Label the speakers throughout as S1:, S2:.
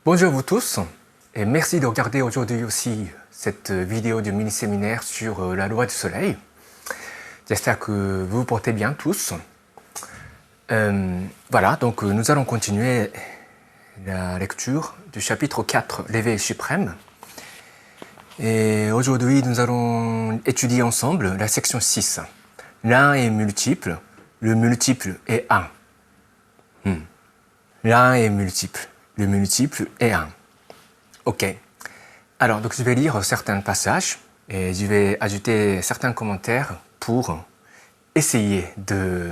S1: Bonjour à vous tous et merci de regarder aujourd'hui aussi cette vidéo du mini-séminaire sur la loi du soleil. J'espère que vous vous portez bien tous. Voilà, donc nous allons continuer la lecture du chapitre 4, l'éveil suprême. Et aujourd'hui, nous allons étudier ensemble la section 6. L'un est multiple, le multiple est un. L'un est multiple, le multiple est un. Ok. Alors, donc je vais lire certains passages et je vais ajouter certains commentaires pour essayer de,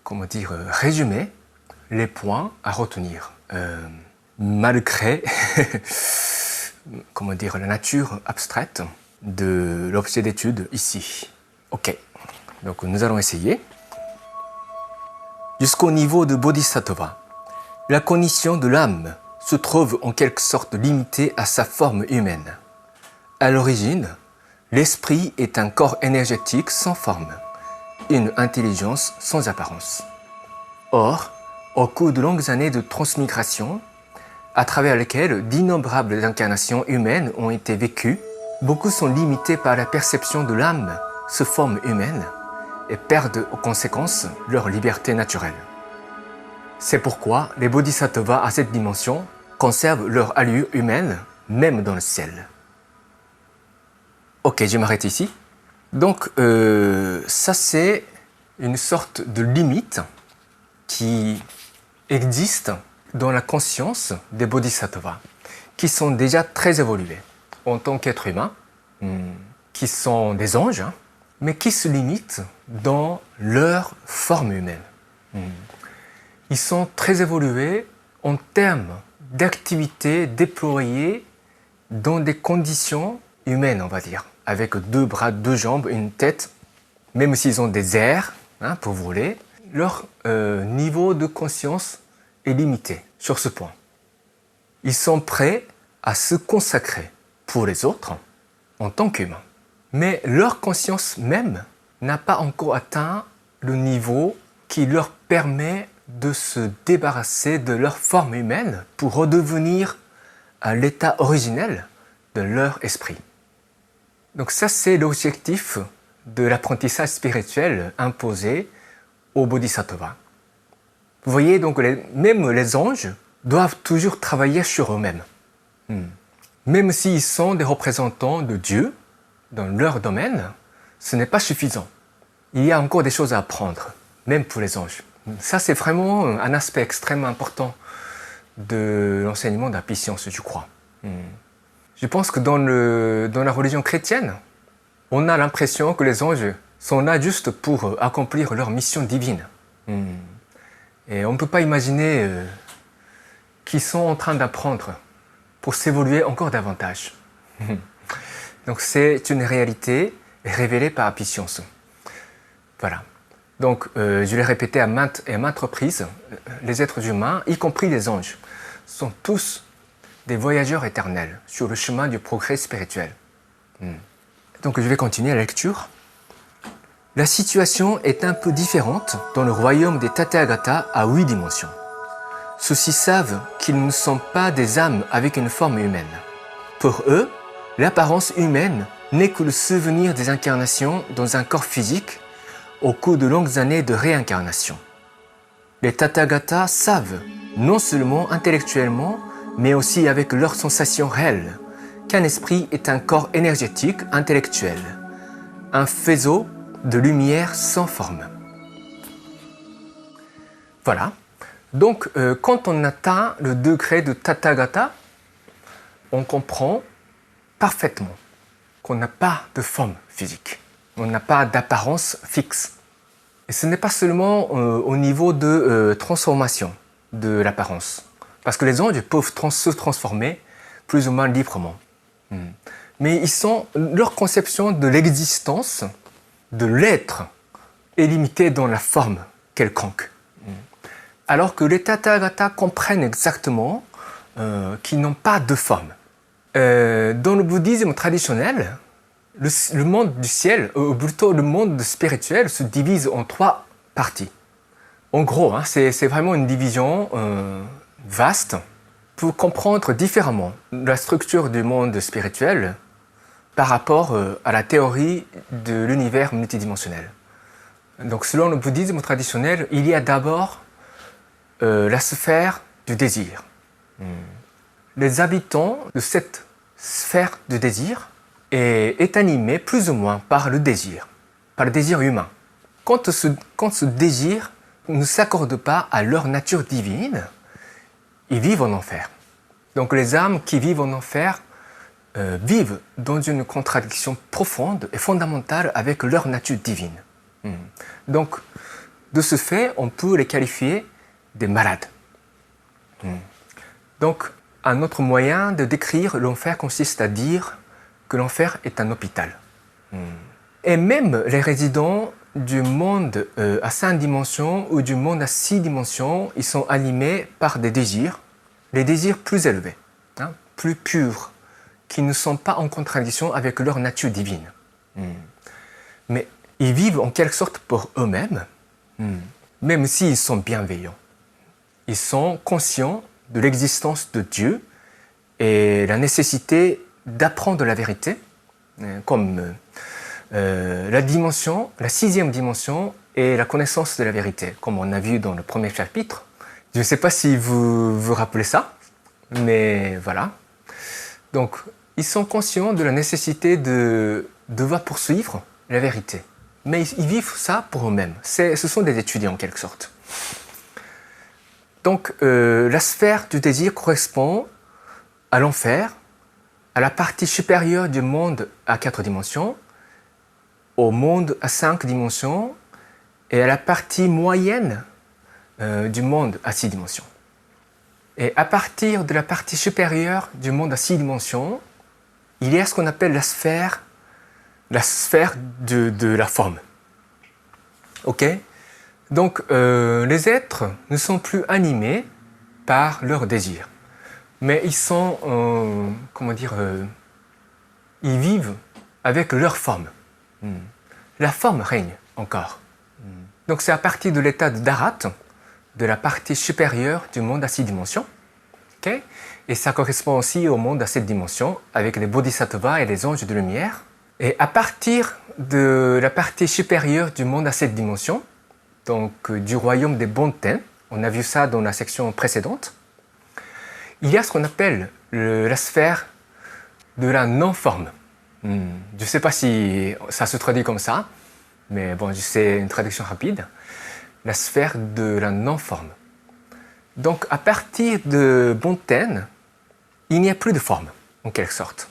S1: résumer les points à retenir, malgré, la nature abstraite de l'objet d'étude ici. Ok. Donc nous allons essayer. Jusqu'au niveau de Bodhisattva, la condition de l'âme se trouve en quelque sorte limitée à sa forme humaine. À l'origine, l'esprit est un corps énergétique sans forme, une intelligence sans apparence. Or, au cours de longues années de transmigration, à travers lesquelles d'innombrables incarnations humaines ont été vécues, beaucoup sont limités par la perception de l'âme sous forme humaine et perdent aux conséquences leur liberté naturelle. C'est pourquoi les bodhisattvas à cette dimension conservent leur allure humaine, même dans le ciel. Ok, je m'arrête ici. Donc, ça c'est une sorte de limite qui existe dans la conscience des bodhisattvas, qui sont déjà très évolués en tant qu'êtres humains, qui sont des anges, mais qui se limitent dans leur forme humaine. Ils sont très évolués en termes d'activités déployées dans des conditions humaines, on va dire, avec 2 bras, 2 jambes, une tête, même s'ils ont des airs pour voler, leur niveau de conscience est limité sur ce point. Ils sont prêts à se consacrer pour les autres en tant qu'humains. Mais leur conscience même n'a pas encore atteint le niveau qui leur permet de se débarrasser de leur forme humaine pour redevenir à l'état originel de leur esprit. Donc ça, c'est l'objectif de l'apprentissage spirituel imposé aux bodhisattvas. Vous voyez, donc même les anges doivent toujours travailler sur eux-mêmes. Même s'ils sont des représentants de Dieu dans leur domaine, ce n'est pas suffisant. Il y a encore des choses à apprendre, même pour les anges. Ça, c'est vraiment un aspect extrêmement important de l'enseignement de la puissance, je crois. Je pense que dans la religion chrétienne, on a l'impression que les anges sont là juste pour accomplir leur mission divine. Et on ne peut pas imaginer qu'ils sont en train d'apprendre pour s'évoluer encore davantage. Donc c'est une réalité révélée par la puissance. Voilà. Donc, je l'ai répété à maintes reprises, les êtres humains, y compris les anges, sont tous des voyageurs éternels sur le chemin du progrès spirituel. Donc, je vais continuer la lecture. La situation est un peu différente dans le royaume des Tathagata à 8 dimensions. Ceux-ci savent qu'ils ne sont pas des âmes avec une forme humaine. Pour eux, l'apparence humaine n'est que le souvenir des incarnations dans un corps physique au cours de longues années de réincarnation. Les Tathagatas savent, non seulement intellectuellement, mais aussi avec leurs sensations réelles, qu'un esprit est un corps énergétique intellectuel, un faisceau de lumière sans forme. Voilà. Donc, quand on atteint le degré de Tathagata, on comprend parfaitement qu'on n'a pas de forme physique. On n'a pas d'apparence fixe. Et ce n'est pas seulement au niveau de transformation de l'apparence. Parce que les anges peuvent se transformer plus ou moins librement. Mais leur conception de l'existence, de l'être, est limitée dans la forme quelconque. Alors que les Tathagatas comprennent exactement qu'ils n'ont pas de forme. Dans le bouddhisme traditionnel, le monde du ciel, ou plutôt le monde spirituel, se divise en 3 parties. En gros, c'est vraiment une division vaste, peut comprendre différemment la structure du monde spirituel par rapport à la théorie de l'univers multidimensionnel. Donc, selon le bouddhisme traditionnel, il y a d'abord la sphère du désir. Les habitants de cette sphère du désir est animé plus ou moins par le désir humain. Quand ce désir ne s'accorde pas à leur nature divine, ils vivent en enfer. Donc les âmes qui vivent en enfer vivent dans une contradiction profonde et fondamentale avec leur nature divine. Donc, de ce fait, on peut les qualifier des malades. Donc, un autre moyen de décrire l'enfer consiste à dire que l'enfer est un hôpital. Et même les résidents du monde à 5 dimensions ou du monde à 6 dimensions, ils sont animés par des désirs, les désirs plus élevés, plus purs, qui ne sont pas en contradiction avec leur nature divine. Mais ils vivent en quelque sorte pour eux-mêmes, même s'ils sont bienveillants. Ils sont conscients de l'existence de Dieu et la nécessité d'apprendre la vérité, comme la 6e dimension est la connaissance de la vérité, comme on a vu dans le premier chapitre. Je ne sais pas si vous vous rappelez ça, mais voilà. Donc, ils sont conscients de la nécessité de devoir poursuivre la vérité. Mais ils vivent ça pour eux-mêmes. Ce sont des étudiants en quelque sorte. Donc, la sphère du désir correspond à l'enfer, à la partie supérieure du monde à 4 dimensions, au monde à 5 dimensions et à la partie moyenne du monde à 6 dimensions. Et à partir de la partie supérieure du monde à 6 dimensions, il y a ce qu'on appelle la sphère de la forme. Ok? Donc, les êtres ne sont plus animés par leurs désirs, mais ils sont, ils vivent avec leur forme. La forme règne encore. Donc, c'est à partir de l'état de Dharat, de la partie supérieure du monde à 6 dimensions, okay? Et ça correspond aussi au monde à 7 dimensions, avec les bodhisattvas et les anges de lumière. Et à partir de la partie supérieure du monde à 7 dimensions, donc du royaume des Bonten, on a vu ça dans la section précédente, il y a ce qu'on appelle la sphère de la non-forme. Je ne sais pas si ça se traduit comme ça, mais bon, c'est une traduction rapide. La sphère de la non-forme. Donc, à partir de Bonten, il n'y a plus de forme, en quelque sorte.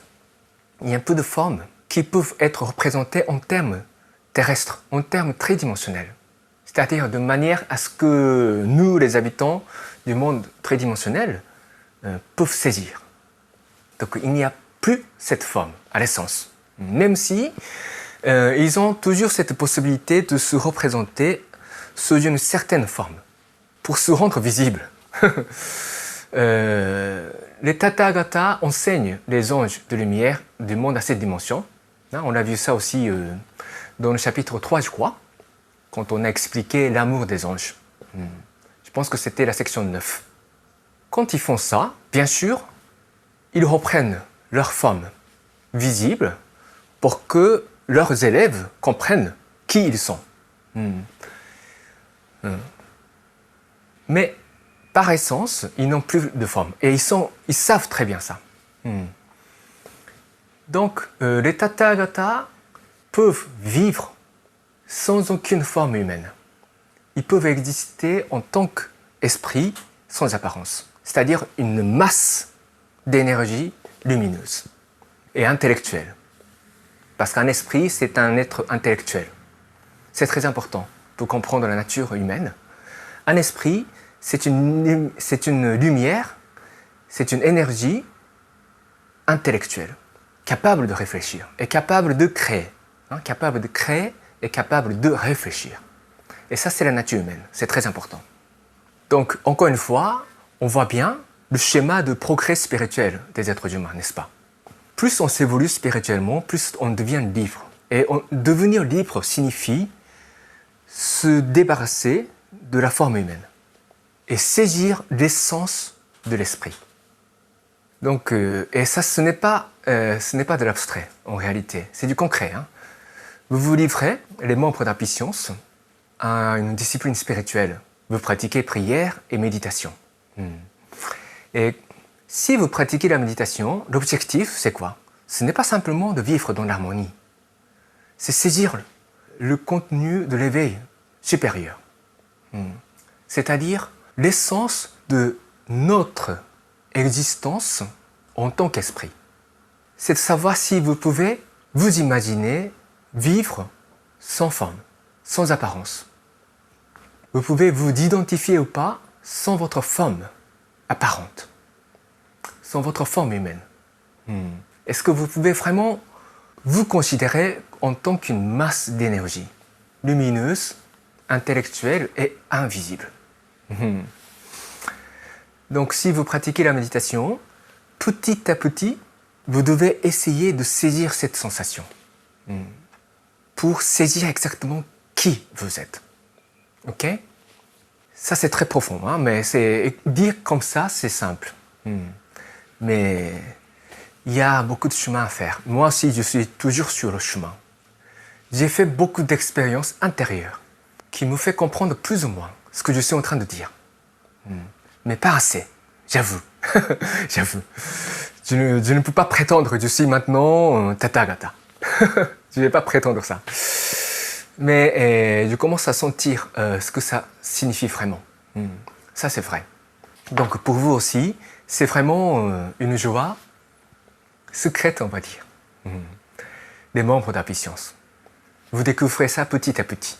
S1: Il y a peu de formes qui peuvent être représentées en termes terrestres, en termes tridimensionnels. C'est-à-dire de manière à ce que nous, les habitants du monde tridimensionnel, peuvent saisir. Donc, il n'y a plus cette forme à l'essence, même si ils ont toujours cette possibilité de se représenter sous une certaine forme, pour se rendre visibles. Les Tathagata enseignent les anges de lumière du monde à 7 dimensions. On a vu ça aussi dans le chapitre 3, je crois, quand on a expliqué l'amour des anges. Je pense que c'était la section 9. Quand ils font ça, bien sûr, ils reprennent leur forme visible pour que leurs élèves comprennent qui ils sont. Mais par essence, ils n'ont plus de forme. Et ils savent très bien ça. Donc, les Tathagata peuvent vivre sans aucune forme humaine. Ils peuvent exister en tant qu'esprit sans apparence. C'est-à-dire une masse d'énergie lumineuse et intellectuelle. Parce qu'un esprit, c'est un être intellectuel. C'est très important pour comprendre la nature humaine. Un esprit, c'est une lumière, c'est une énergie intellectuelle, capable de réfléchir et capable de créer. Capable de créer et capable de réfléchir. Et ça, c'est la nature humaine. C'est très important. Donc, encore une fois, on voit bien le schéma de progrès spirituel des êtres humains, n'est-ce pas? Plus on s'évolue spirituellement, plus on devient libre. Et devenir libre signifie se débarrasser de la forme humaine et saisir l'essence de l'esprit. Donc, et ça, ce n'est pas de l'abstrait, en réalité. C'est du concret. Hein. Vous vous livrez, les membres d'Happy Science, à une discipline spirituelle. Vous pratiquez prière et méditation. Et si vous pratiquez la méditation, l'objectif, c'est quoi? Ce n'est pas simplement de vivre dans l'harmonie. C'est saisir le contenu de l'éveil supérieur. C'est-à-dire l'essence de notre existence en tant qu'esprit. C'est de savoir si vous pouvez vous imaginer vivre sans forme, sans apparence. Vous pouvez vous identifier ou pas sans votre forme apparente, sans votre forme humaine. Est-ce que vous pouvez vraiment vous considérer en tant qu'une masse d'énergie, lumineuse, intellectuelle et invisible? Donc si vous pratiquez la méditation, petit à petit, vous devez essayer de saisir cette sensation pour saisir exactement qui vous êtes. Ok? Ça c'est très profond, hein, mais dire comme ça, c'est simple. Mais il y a beaucoup de chemin à faire. Moi aussi, je suis toujours sur le chemin. J'ai fait beaucoup d'expériences intérieures qui me font comprendre plus ou moins ce que je suis en train de dire. Mais pas assez, j'avoue. J'avoue. Je ne peux pas prétendre que je suis maintenant Tathagata. Je ne vais pas prétendre ça. Mais je commence à sentir ce que ça signifie vraiment. Ça, c'est vrai. Donc, pour vous aussi, c'est vraiment une joie secrète, on va dire, des membres d'Happy Science. Vous découvrez ça petit à petit,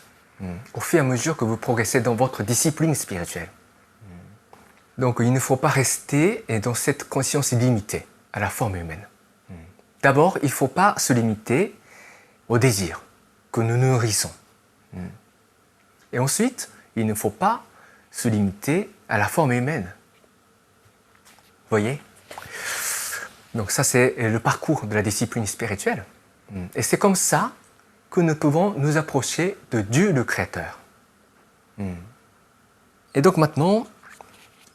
S1: au fur et à mesure que vous progressez dans votre discipline spirituelle. Donc, il ne faut pas rester dans cette conscience limitée à la forme humaine. D'abord, il ne faut pas se limiter au désir que nous nourrissons. Et ensuite, il ne faut pas se limiter à la forme humaine. Vous voyez? Donc ça, c'est le parcours de la discipline spirituelle. Et c'est comme ça que nous pouvons nous approcher de Dieu le Créateur. Et donc maintenant,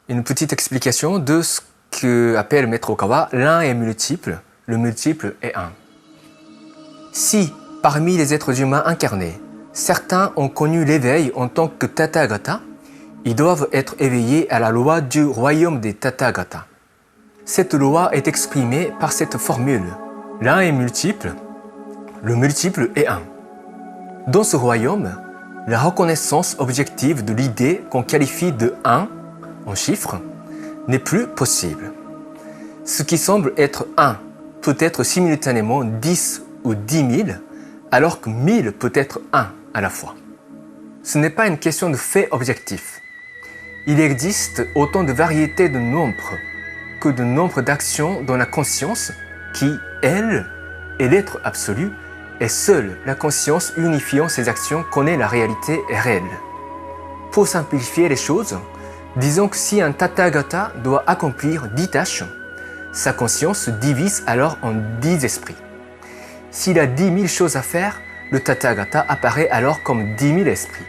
S1: une petite explication de ce qu'appelle Maître Okawa, l'un est multiple, le multiple est un. Si, parmi les êtres humains incarnés, certains ont connu l'éveil en tant que Tathagata, ils doivent être éveillés à la loi du royaume des Tathagata. Cette loi est exprimée par cette formule. L'un est multiple, le multiple est un. Dans ce royaume, la reconnaissance objective de l'idée qu'on qualifie de un en chiffres n'est plus possible. Ce qui semble être un peut être simultanément 10 ou 10 000, alors que 1000 peut être un à la fois. Ce n'est pas une question de fait objectif. Il existe autant de variétés de nombres que de nombre d'actions dans la conscience qui, elle, est l'être absolu, et seule la conscience unifiant ces actions connaît la réalité réelle. Pour simplifier les choses, disons que si un Tathagata doit accomplir 10 tâches, sa conscience se divise alors en 10 esprits. S'il a 10 000 choses à faire, le Tathagata apparaît alors comme 10 000 esprits.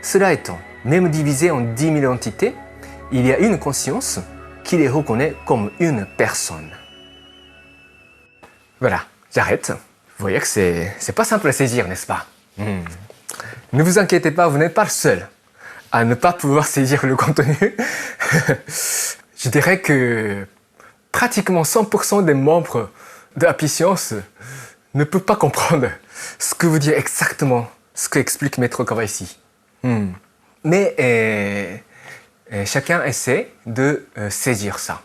S1: Cela étant, même divisé en 10 000 entités, il y a une conscience qui les reconnaît comme une personne. Voilà, j'arrête. Vous voyez que c'est pas simple à saisir, n'est-ce pas? Ne vous inquiétez pas, vous n'êtes pas le seul à ne pas pouvoir saisir le contenu. Je dirais que pratiquement 100% des membres de Happy Science ne peuvent pas comprendre ce que vous dit exactement, ce qu'explique Maître Okawa ici. Mais chacun essaie de saisir ça,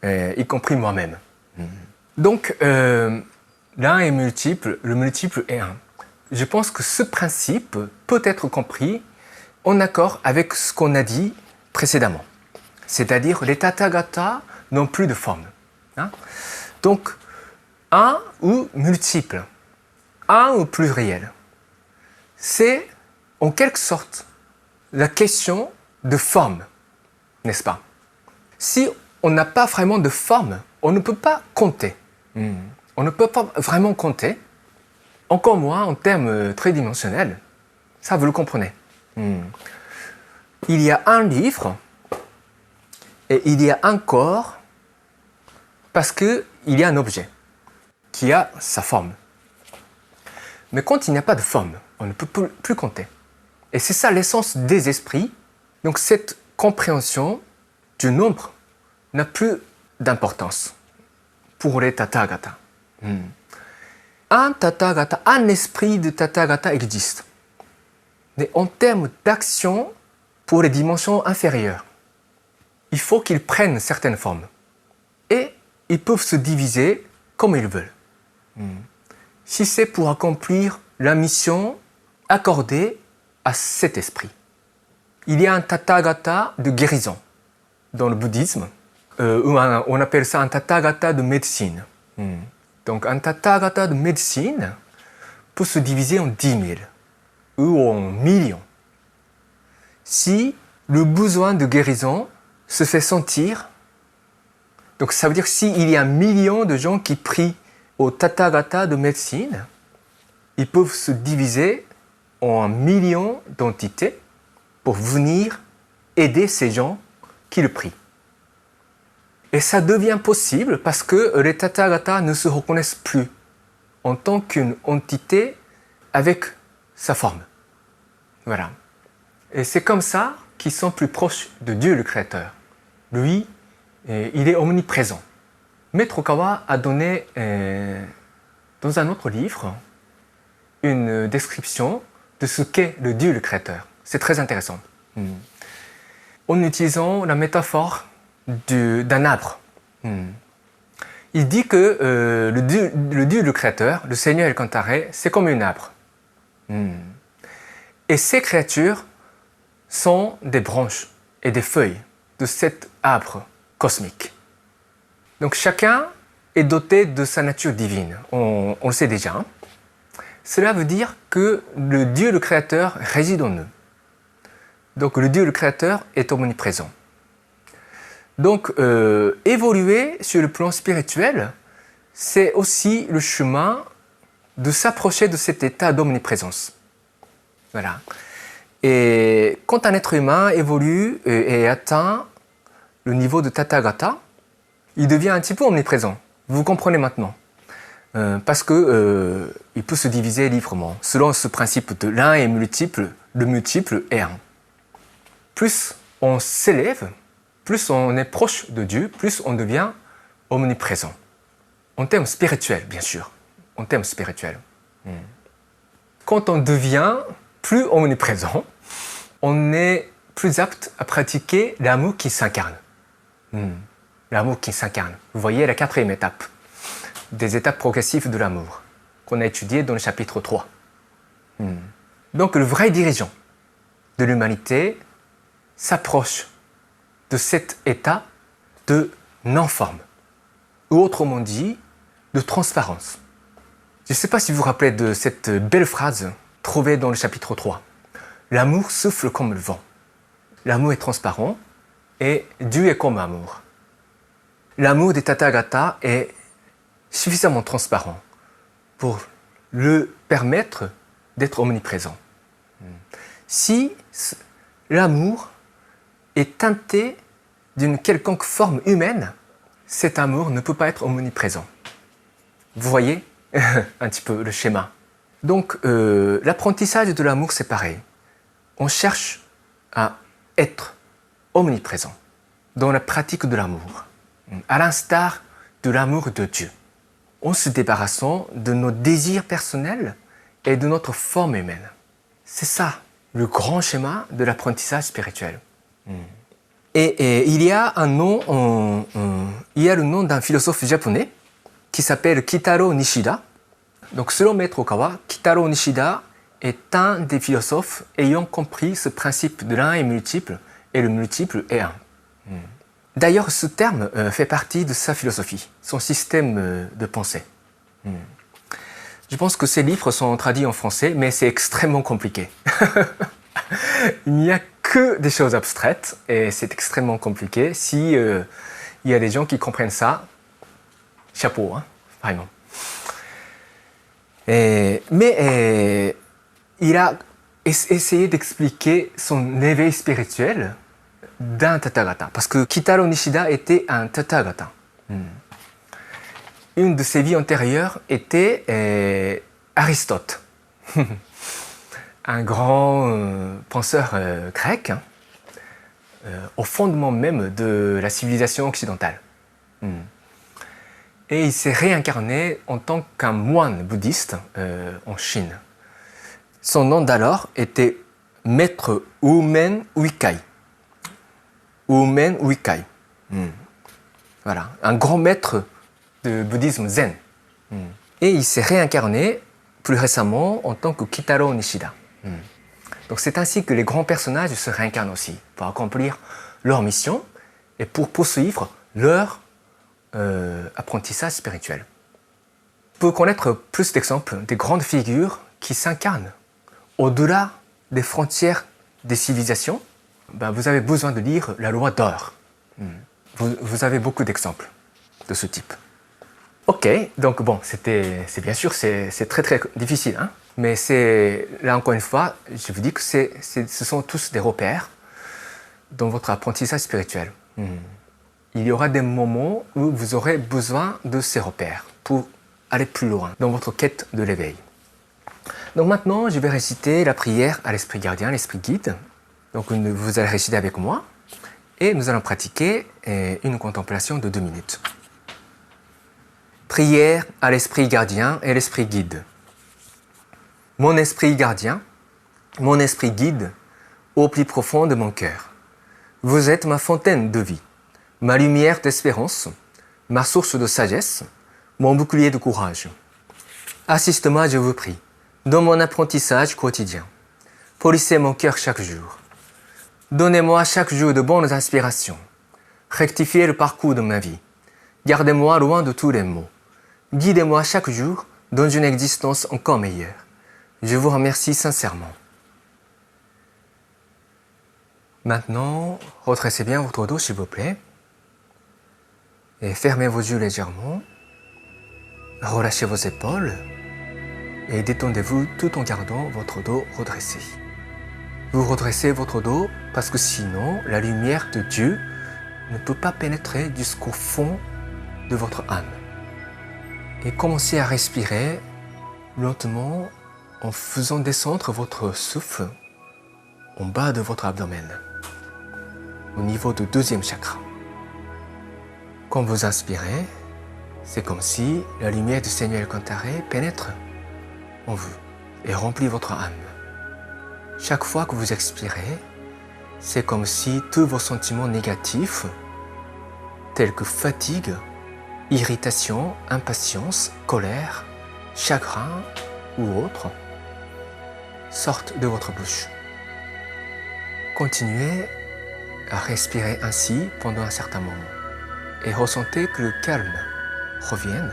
S1: y compris moi-même. Donc, l'un est multiple, le multiple est un. Je pense que ce principe peut être compris en accord avec ce qu'on a dit précédemment. C'est-à-dire, les Tathagata n'ont plus de forme. Donc, un ou multiple, un ou pluriel, c'est en quelque sorte la question de forme, n'est-ce pas? Si on n'a pas vraiment de forme, on ne peut pas compter. On ne peut pas vraiment compter, encore moins en termes tridimensionnels. Ça, vous le comprenez. Il y a un livre et il y a un corps parce qu'il y a un objet qui a sa forme. Mais quand il n'y a pas de forme, on ne peut plus compter. Et c'est ça l'essence des esprits. Donc cette compréhension du nombre n'a plus d'importance pour les Tathagata. Un Tathagata, un esprit de Tathagata existe. Mais en termes d'action pour les dimensions inférieures, il faut qu'ils prennent certaines formes. Et ils peuvent se diviser comme ils veulent. Si c'est pour accomplir la mission accordée à cet esprit. Il y a un Tathagata de guérison dans le bouddhisme. On appelle ça un Tathagata de médecine. Donc un Tathagata de médecine peut se diviser en 10 000 ou en millions. Si le besoin de guérison se fait sentir, donc ça veut dire s'il y a 1 million de gens qui prient au Tathagata de médecine, ils peuvent se diviser en 1 million d'entités pour venir aider ces gens qui le prient. Et ça devient possible parce que les Tathagata ne se reconnaissent plus en tant qu'une entité avec sa forme. Voilà. Et c'est comme ça qu'ils sont plus proches de Dieu le Créateur. Lui, il est omniprésent. Maître Okawa a donné dans un autre livre une description de ce qu'est le Dieu le Créateur. C'est très intéressant. En utilisant la métaphore d'un arbre. Il dit que le Dieu le Créateur, le Seigneur El Kantare, c'est comme un arbre. Et ces créatures sont des branches et des feuilles de cet arbre cosmique. Donc chacun est doté de sa nature divine, on le sait déjà. Hein? Cela veut dire que le Dieu le Créateur réside en nous. Donc le Dieu le Créateur est omniprésent. Donc évoluer sur le plan spirituel, c'est aussi le chemin de s'approcher de cet état d'omniprésence. Voilà. Et quand un être humain évolue et atteint le niveau de Tathagata, il devient un petit peu omniprésent. Vous comprenez maintenant. Parce que il peut se diviser librement, selon ce principe de l'un est multiple, le multiple est un. Plus on s'élève, plus on est proche de Dieu, plus on devient omniprésent. En termes spirituels, bien sûr. En termes spirituels. Quand on devient plus omniprésent, on est plus apte à pratiquer l'amour qui s'incarne. L'amour qui s'incarne. Vous voyez la 4e étape des étapes progressives de l'amour qu'on a étudié dans le chapitre 3. Donc le vrai dirigeant de l'humanité s'approche de cet état de non-forme, ou autrement dit, de transparence. Je ne sais pas si vous vous rappelez de cette belle phrase trouvée dans le chapitre 3. L'amour souffle comme le vent. L'amour est transparent et Dieu est comme amour. L'amour des Tathagata est suffisamment transparent pour le permettre d'être omniprésent. Si l'amour est teinté d'une quelconque forme humaine, cet amour ne peut pas être omniprésent. Vous voyez un petit peu le schéma. Donc l'apprentissage de l'amour, c'est pareil. On cherche à être omniprésent dans la pratique de l'amour, à l'instar de l'amour de Dieu, en se débarrassant de nos désirs personnels et de notre forme humaine. C'est ça, le grand schéma de l'apprentissage spirituel. Et il y a un nom, il y a le nom d'un philosophe japonais qui s'appelle Kitaro Nishida. Donc selon Maître Okawa, Kitaro Nishida est un des philosophes ayant compris ce principe de l'un est multiple et le multiple est un. D'ailleurs, ce terme fait partie de sa philosophie, son système de pensée. Je pense que ces livres sont traduits en français, mais c'est extrêmement compliqué. Il n'y a que des choses abstraites et c'est extrêmement compliqué. Si il y a des gens qui comprennent ça, chapeau, hein, vraiment. Mais il a essayé d'expliquer son éveil spirituel d'un Tathagata. Parce que Kitaro Nishida était un Tathagata. une de ses vies antérieures était Aristote, un grand penseur grec, hein, au fondement même de la civilisation occidentale. Et il s'est réincarné en tant qu'un moine bouddhiste en Chine. Son nom d'alors était Maître Wu-Men Huikai. Wu-Men Huikai. Voilà, un grand maître de bouddhisme zen. Et il s'est réincarné plus récemment en tant que Kitaro Nishida. Donc c'est ainsi que les grands personnages se réincarnent aussi, pour accomplir leur mission et pour poursuivre leur apprentissage spirituel. Pour connaître plus d'exemples des grandes figures qui s'incarnent au-delà des frontières des civilisations, vous avez besoin de lire la loi d'or. Vous avez beaucoup d'exemples de ce type. Ok, donc bon, c'est bien sûr, c'est très très difficile, hein, mais c'est, là encore une fois, je vous dis que ce sont tous des repères dans votre apprentissage spirituel. Il y aura des moments où vous aurez besoin de ces repères pour aller plus loin dans votre quête de l'éveil. Donc maintenant, je vais réciter la prière à l'esprit gardien, l'esprit guide. Donc vous allez réciter avec moi et nous allons pratiquer une contemplation de 2 minutes. Prière à l'esprit gardien et l'esprit guide. Mon esprit gardien, mon esprit guide, au plus profond de mon cœur. Vous êtes ma fontaine de vie, ma lumière d'espérance, ma source de sagesse, mon bouclier de courage. Assiste-moi, je vous prie, dans mon apprentissage quotidien. Polissez mon cœur chaque jour. Donnez-moi chaque jour de bonnes inspirations. Rectifiez le parcours de ma vie. Gardez-moi loin de tous les maux. Guidez-moi chaque jour dans une existence encore meilleure. Je vous remercie sincèrement. Maintenant, redressez bien votre dos s'il vous plaît. Et fermez vos yeux légèrement. Relâchez vos épaules. Et détendez-vous tout en gardant votre dos redressé. Vous redressez votre dos parce que sinon, la lumière de Dieu ne peut pas pénétrer jusqu'au fond de votre âme. Et commencez à respirer lentement en faisant descendre votre souffle en bas de votre abdomen, au niveau du 2e chakra. Quand vous inspirez, c'est comme si la lumière du Seigneur Kantaré pénètre en vous et remplit votre âme. Chaque fois que vous expirez, c'est comme si tous vos sentiments négatifs, tels que fatigue, irritation, impatience, colère, chagrin ou autres, sortent de votre bouche. Continuez à respirer ainsi pendant un certain moment et ressentez que le calme revienne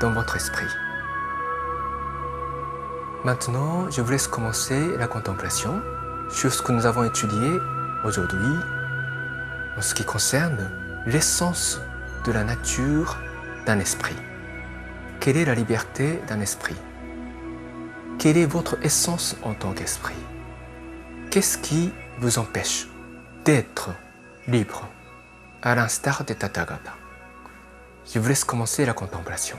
S1: dans votre esprit. Maintenant, je vous laisse commencer la contemplation sur ce que nous avons étudié aujourd'hui en ce qui concerne l'essence de la nature d'un esprit. Quelle est la liberté d'un esprit? Quelle est votre essence en tant qu'esprit? Qu'est-ce qui vous empêche d'être libre, à l'instar des Tathagata? Je vous laisse commencer la contemplation.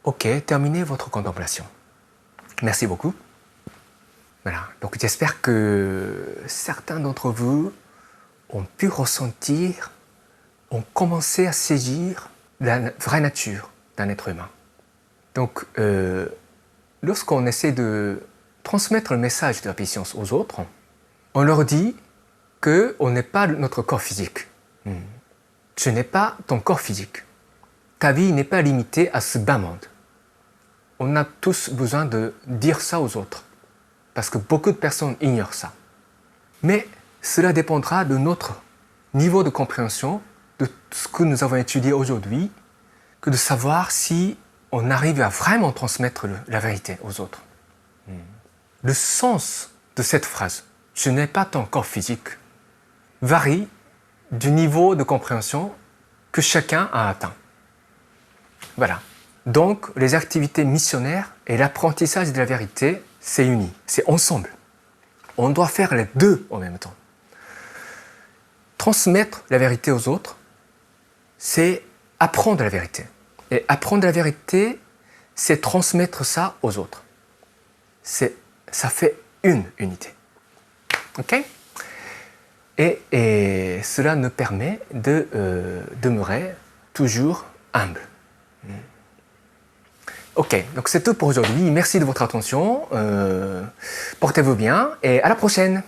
S1: Ok, terminez votre contemplation. Merci beaucoup. Voilà, donc j'espère que certains d'entre vous ont pu ressentir, ont commencé à saisir la vraie nature d'un être humain. Donc, lorsqu'on essaie de transmettre le message de la puissance aux autres, on leur dit qu'on n'est pas notre corps physique. Tu n'es pas ton corps physique. Ta vie n'est pas limitée à ce bas monde. On a tous besoin de dire ça aux autres, parce que beaucoup de personnes ignorent ça. Mais cela dépendra de notre niveau de compréhension, de ce que nous avons étudié aujourd'hui, que de savoir si on arrive à vraiment transmettre la vérité aux autres. Le sens de cette phrase, « Je n'ai pas ton corps physique », varie du niveau de compréhension que chacun a atteint. Voilà. Donc, les activités missionnaires et l'apprentissage de la vérité, c'est uni, c'est ensemble. On doit faire les deux en même temps. Transmettre la vérité aux autres, c'est apprendre la vérité. Et apprendre la vérité, c'est transmettre ça aux autres. Ça fait une unité. Ok ? Et cela nous permet de demeurer toujours humble. Ok, donc c'est tout pour aujourd'hui. Merci de votre attention. Portez-vous bien et à la prochaine.